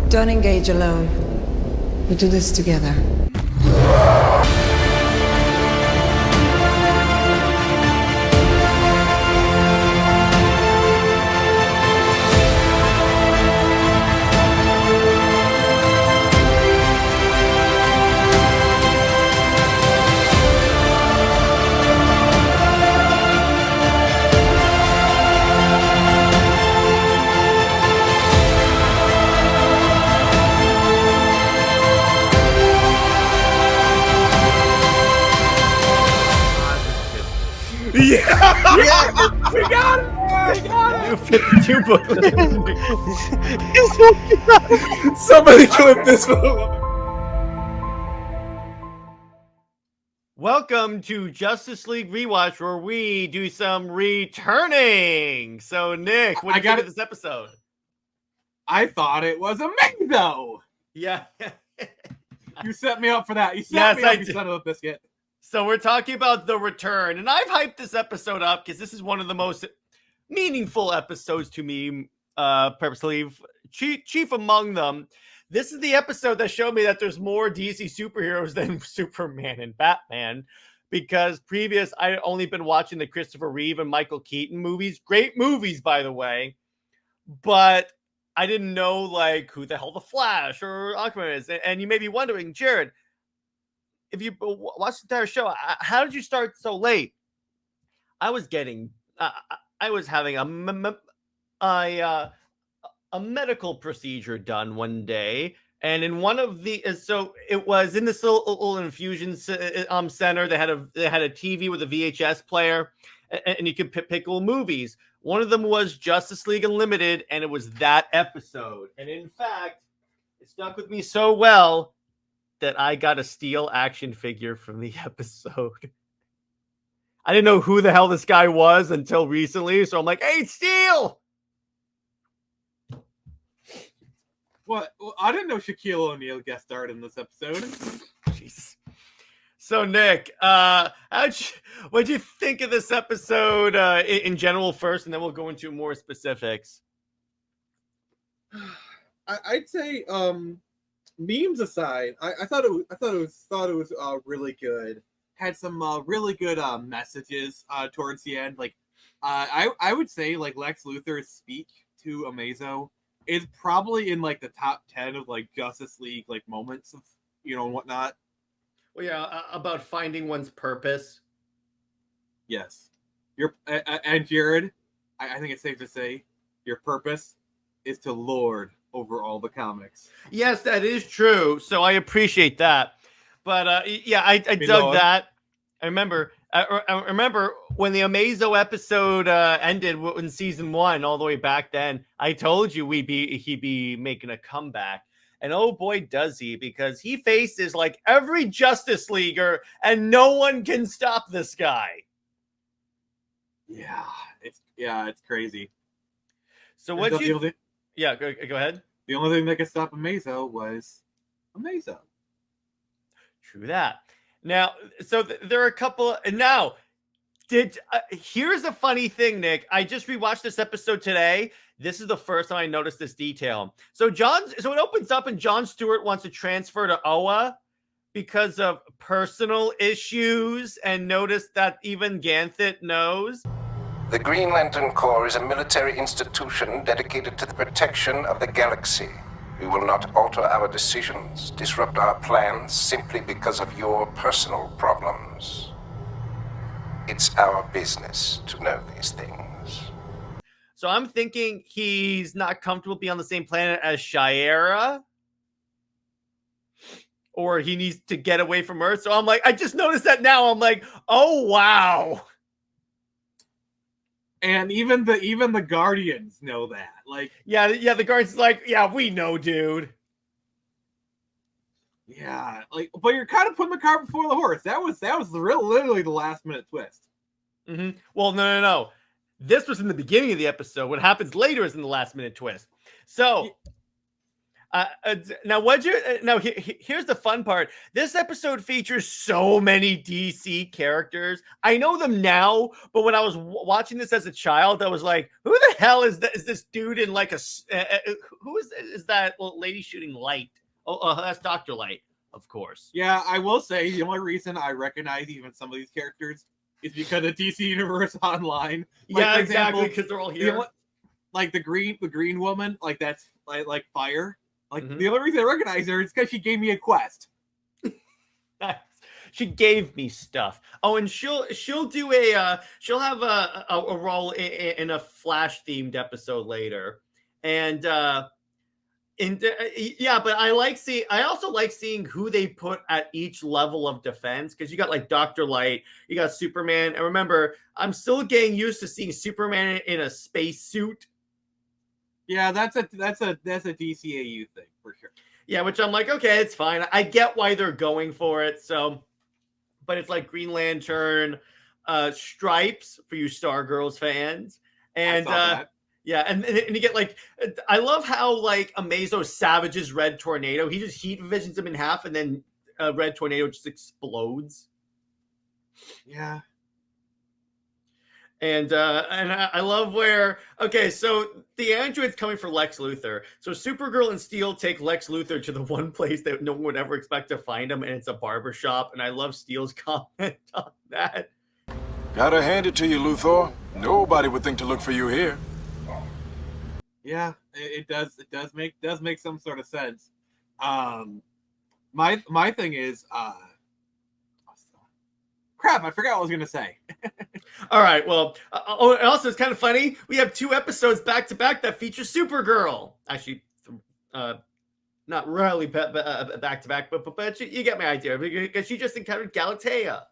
Don't engage alone. We do this together. Yeah! Yeah! We got it! We got it! New 52 booklet. Somebody clip this. Welcome to Justice League Rewatch, where we do some returning. So, Nick, what do you think of this episode? I thought it was Amazo. Yeah. You set me up for that. You set me up, you son of a biscuit. So we're talking about the return, and I've hyped this episode up because this is one of the most meaningful episodes to me, purposely. Chief among them. This is the episode that showed me that there's more DC superheroes than Superman and Batman, because previous I'd only been watching the Christopher Reeve and Michael Keaton movies. Great movies, by the way, but I didn't know like who the hell the Flash or Aquaman is. And you may be wondering, Jared, if you watched the entire show, how did you start so late? I was getting, I was having a medical procedure done one day, and in one of the, so it was in this little infusion center. They had a TV with a VHS player, and you could pick little movies. One of them was Justice League Unlimited, and it was that episode. And in fact, it stuck with me so well that I got a Steel action figure from the episode. I didn't know who the hell this guy was until recently, so I'm like, hey, Steel! What? Well, I didn't know Shaquille O'Neal guest starred in this episode. Jesus. So, Nick, what'd you think of this episode in general first, and then we'll go into more specifics? I'd say, memes aside, I thought it was really good. Had some really good messages towards the end. Like, I would say like Lex Luthor's speech to Amazo is probably in like the top 10 of like Justice League like moments of and whatnot. Well, yeah, about finding one's purpose. Yes, and Jared, I think it's safe to say your purpose is to lord over all the comics. Yes, that is true. So I appreciate that. But yeah, I dug that. I remember when the Amazo episode ended in season 1, all the way back then. I told you he'd be making a comeback, and oh boy, does he! Because he faces like every Justice Leaguer, and no one can stop this guy. Yeah, it's crazy. So what you? Yeah, go ahead. The only thing that could stop Amazo was Amazo. True that. Now, so there are a couple. And now, here's a funny thing, Nick. I just rewatched this episode today. This is the first time I noticed this detail. So it opens up, and Jon Stewart wants to transfer to Oa because of personal issues, and notice that even Ganthet knows. The Green Lantern Corps is a military institution dedicated to the protection of the galaxy. We will not alter our decisions, disrupt our plans simply because of your personal problems. It's our business to know these things. So I'm thinking he's not comfortable being on the same planet as Shiera, or he needs to get away from Earth. So I'm like, I just noticed that now. I'm like, oh wow. And even the Guardians know that. Like, yeah, the Guardians like, yeah, we know, dude. Yeah, like, but you're kind of putting the cart before the horse. That was literally the last minute twist. Mm-hmm. Well, no. This was in the beginning of the episode. What happens later is in the last minute twist. So Now, here's the fun part. This episode features so many DC characters. I know them now, but when I was watching this as a child, I was like, "Who the hell is this dude in like a? Who is that lady shooting light? Oh, that's Dr. Light, of course." Yeah, I will say the only reason I recognize even some of these characters is because of DC Universe Online. Like, Yeah, for exactly, example, because they're all here. Like the green woman, like that's like fire. Like Mhm. the only reason I recognize her is because she gave me a quest. Nice. She gave me stuff. Oh, and she'll do a she'll have a role in a Flash themed episode later, and yeah, but I also like seeing who they put at each level of defense, because you got like Dr. Light, you got Superman, and remember, I'm still getting used to seeing Superman in a space suit. Yeah, that's a DCAU thing for sure. Yeah, which I'm like, okay, it's fine. I get why they're going for it. So, but it's like Green Lantern, Stripes for you Stargirls fans, and yeah, and you get like, I love how like Amazo savages Red Tornado. He just heat visions him in half, and then Red Tornado just explodes. Yeah. And I love where, okay, so the android's coming for Lex Luthor. So Supergirl and Steel take Lex Luthor to the one place that no one would ever expect to find him, and it's a barbershop. And I love Steel's comment on that. Gotta hand it to you, Luthor. Nobody would think to look for you here. Yeah, it does make some sort of sense. My thing is, crap, I forgot what I was gonna say. All right, well, also it's kind of funny. We have 2 episodes back to back that feature Supergirl. Actually, not really back to back, but you get my idea, because she just encountered Galatea,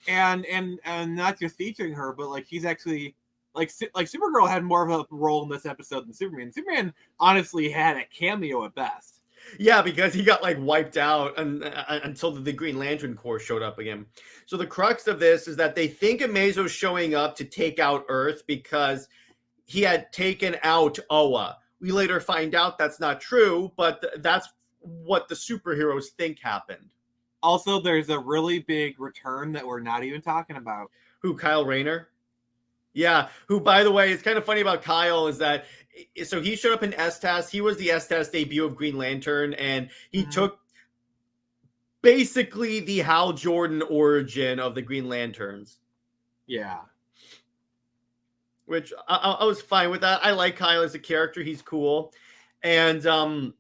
and not just featuring her, but like he's actually like Supergirl had more of a role in this episode than Superman. Superman honestly had a cameo at best. Yeah, because he got like wiped out until the Green Lantern Corps showed up again. So the crux of this is that they think Amazo's showing up to take out Earth because he had taken out Oa. We later find out that's not true, but that's what the superheroes think happened. Also, there's a really big return that we're not even talking about. Who, Kyle Rayner? Yeah, who, by the way, it's kind of funny about Kyle is that, so he showed up in S-TAS. He was the S-TAS debut of Green Lantern, and he took basically the Hal Jordan origin of the Green Lanterns. Yeah. Which I was fine with that. I like Kyle as a character. He's cool. And so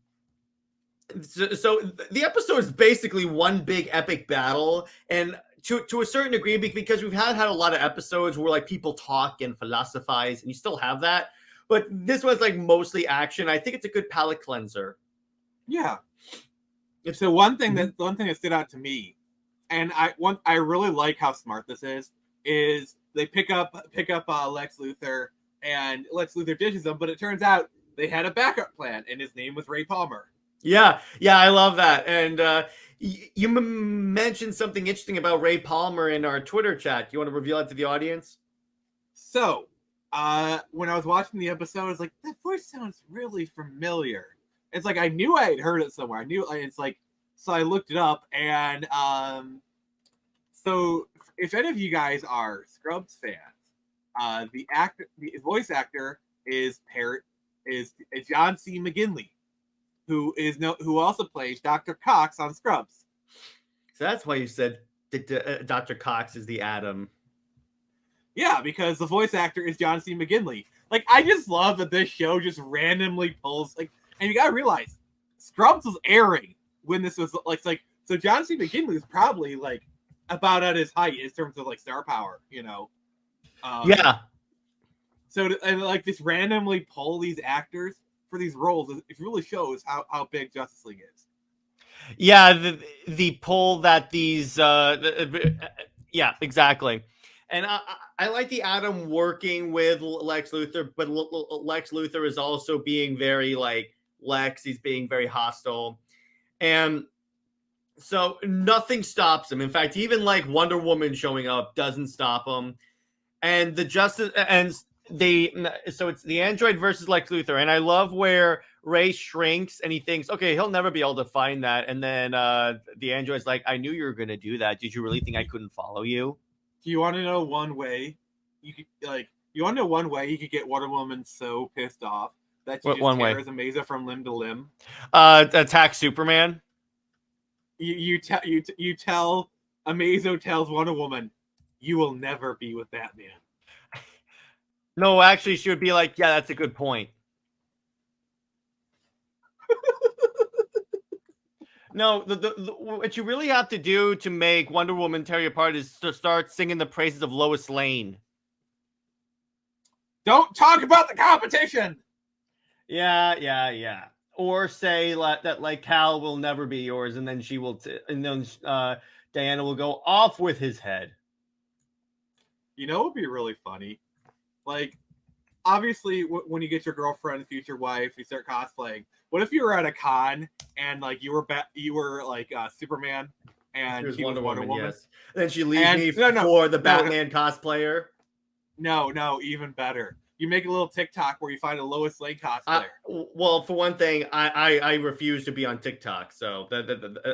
the episode is basically one big epic battle, and to a certain degree, because we've had a lot of episodes where like people talk and philosophize, and you still have that, but this was like mostly action. I think it's a good palate cleanser. Yeah. So one thing that stood out to me, and I really like how smart this is they pick up Lex Luthor, and Lex Luthor ditches him, but it turns out they had a backup plan, and his name was Ray Palmer. Yeah, I love that. And you mentioned something interesting about Ray Palmer in our Twitter chat. Do you want to reveal it to the audience? So, when I was watching the episode, I was like, that voice sounds really familiar. It's like, I knew I had heard it somewhere. So I looked it up, and so if any of you guys are Scrubs fans, the voice actor is John C. McGinley, who also plays Dr. Cox on Scrubs. So that's why you said Dr. Cox is the Atom. Yeah, because the voice actor is John C. McGinley. Like, I just love that this show just randomly pulls, like, and you gotta realize, Scrubs was airing when this was, like, so John C. McGinley is probably, like, about at his height in terms of, like, star power, you know? Yeah. So, and like, just randomly pull these actors for these roles, it really shows how big Justice League is. Yeah, the pull that these, yeah, exactly. And I like the Atom working with Lex Luthor, but Lex Luthor is also being very like Lex. He's being very hostile, and so nothing stops him. In fact, even like Wonder Woman showing up doesn't stop him. And so it's the android versus Lex Luthor, and I love where Ray shrinks and he thinks, okay, he'll never be able to find that. And then the android's like, I knew you were going to do that. Did you really think I couldn't follow you? Do you want to know one way you could You want to know one way you could get Wonder Woman so pissed off that she just tears Amazo from limb to limb? Attack Superman. You tell Amazo tells Wonder Woman, you will never be with Batman. No, actually, she would be like, yeah, that's a good point. No, what you really have to do to make Wonder Woman tear you apart is to start singing the praises of Lois Lane. Don't talk about the competition! Yeah. Or say that like Cal will never be yours, and then she will, and then Diana will go off with his head. You know, it would be really funny. Like, obviously, when you get your girlfriend, future wife, you start cosplaying. What if you were at a con and like you were like Superman and she was Wonder Woman? Yes. And then she leaves me for the Batman cosplayer. No, even better. You make a little TikTok where you find a Lois Lane cosplayer. Well, for one thing, I refuse to be on TikTok, so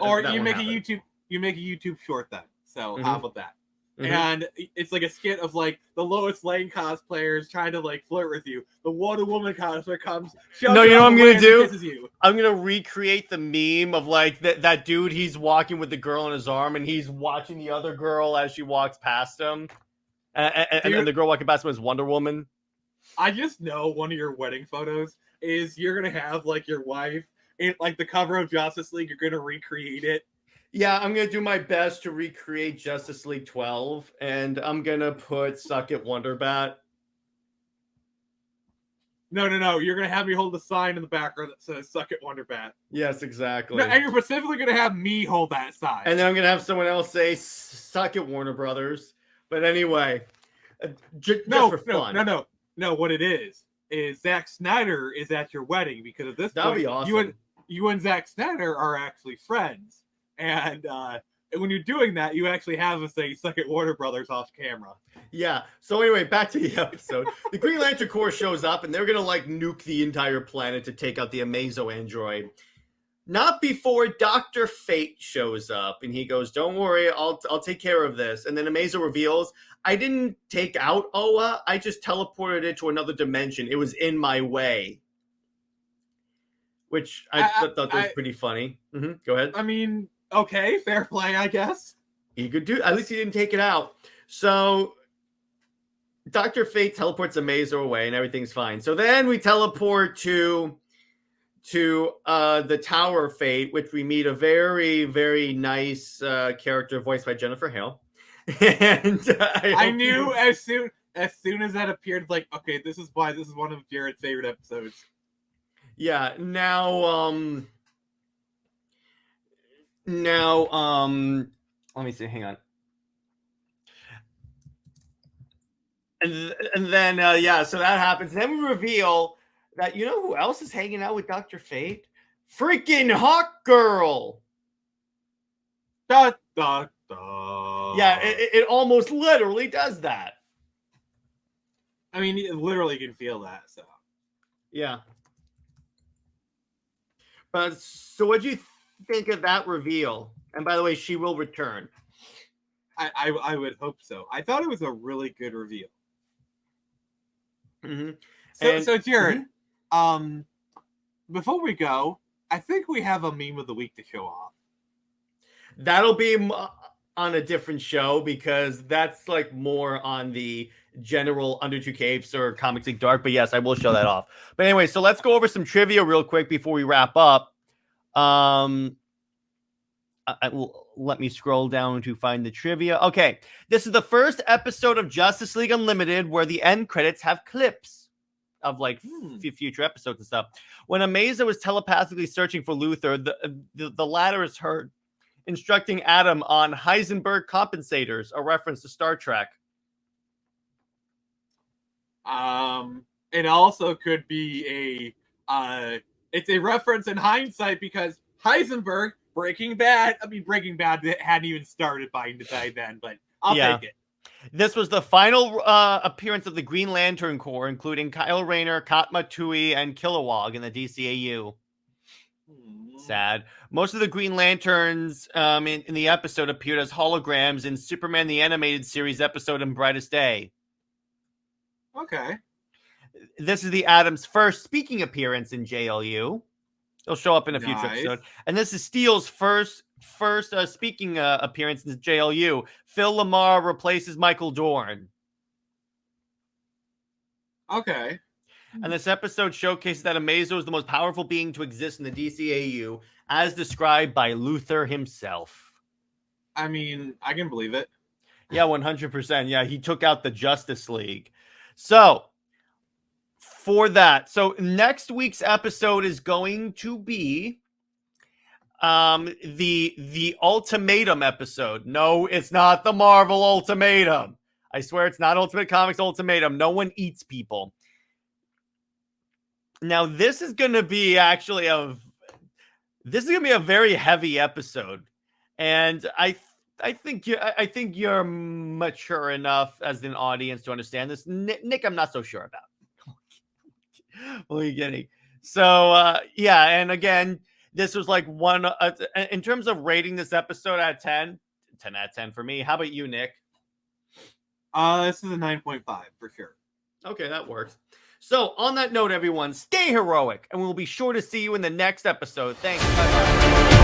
or you make a YouTube short then. So how about that? Mm-hmm. And it's like a skit of like the Lois Lane cosplayers trying to like flirt with you. The Wonder Woman cosplayer comes. No, you know what I'm gonna do? I'm gonna recreate the meme of like that dude. He's walking with the girl in his arm, and he's watching the other girl as she walks past him, and the girl walking past him is Wonder Woman. I just know one of your wedding photos is you're gonna have like your wife in like the cover of Justice League. You're gonna recreate it. Yeah, I'm going to do my best to recreate Justice League 12, and I'm going to put Suck It Wonderbat. No. You're going to have me hold the sign in the background that says Suck It Wonderbat. Yes, exactly. No, and you're specifically going to have me hold that sign. And then I'm going to have someone else say, Suck It Warner Brothers. But anyway, just for fun. No, what it is Zack Snyder is at your wedding because of this. That'd be awesome. You and Zack Snyder are actually friends. And when you're doing that, you actually have us say "Suck It, Warner Brothers" off camera. Yeah. So anyway, back to the episode. The Green Lantern Corps shows up, and they're gonna like nuke the entire planet to take out the Amazo android. Not before Dr. Fate shows up, and he goes, "Don't worry, I'll take care of this." And then Amazo reveals, "I didn't take out Oa. I just teleported it to another dimension. It was in my way." Which I thought was pretty funny. Mm-hmm. Go ahead. I mean. Okay, fair play, I guess. He could do. At least he didn't take it out. So Dr. Fate teleports Amazo away, and everything's fine. So then we teleport to the Tower of Fate, which we meet a very, very nice character voiced by Jennifer Hale. And I knew as soon as that appeared, like, okay, this is why this is one of Jared's favorite episodes. Yeah. Now, let me see. Hang on. And then, so that happens. And then we reveal that, you know who else is hanging out with Dr. Fate? Freaking Hawk Girl! Da, da, da. Yeah, it almost literally does that. I mean, it literally can feel that, so. Yeah. But, so what'd you think of that reveal? And by the way, she will return. I would hope so. I thought it was a really good reveal. Mm-hmm. So Jared, before we go, I think we have a meme of the week to show off. That'll be on a different show because that's like more on the general Under Two Capes or Comics League Dark. But yes, I will show that off. But anyway, so let's go over some trivia real quick before we wrap up. Let me scroll down to find the trivia. Okay, this is the first episode of Justice League Unlimited where the end credits have clips of like future episodes and stuff. When Amazo is telepathically searching for Luthor, the latter is heard instructing Adam on Heisenberg compensators, a reference to Star Trek. It also could be it's a reference in hindsight because Heisenberg. Breaking Bad hadn't even started by then, but I'll take it. This was the final appearance of the Green Lantern Corps, including Kyle Rayner, Katma Tui, and Kilowog in the DCAU. Sad. Most of the Green Lanterns in the episode appeared as holograms in Superman the Animated Series episode in Brightest Day. Okay. This is the Atom's first speaking appearance in JLU. He'll show up in a future episode. And this is Steele's first speaking appearance in JLU. Phil Lamar replaces Michael Dorn. Okay. And this episode showcases that Amazo is the most powerful being to exist in the DCAU, as described by Luthor himself. I mean, I can believe it. Yeah, 100%. Yeah, he took out the Justice League. So, for that. So, next week's episode is going to be the Ultimatum episode. No, it's not the Marvel Ultimatum. I swear it's not Ultimate Comics Ultimatum. No one eats people. Now, this is going to be actually a very heavy episode, and I think you're mature enough as an audience to understand this. Nick, I'm not so sure about. What are you getting? So, yeah, and again, this was like one in terms of rating this episode out of 10 out of 10 for me. How about you, Nick? This is a 9.5 for sure. Okay, that works. So, on that note, everyone, stay heroic, and we'll be sure to see you in the next episode. Thanks. Bye-bye.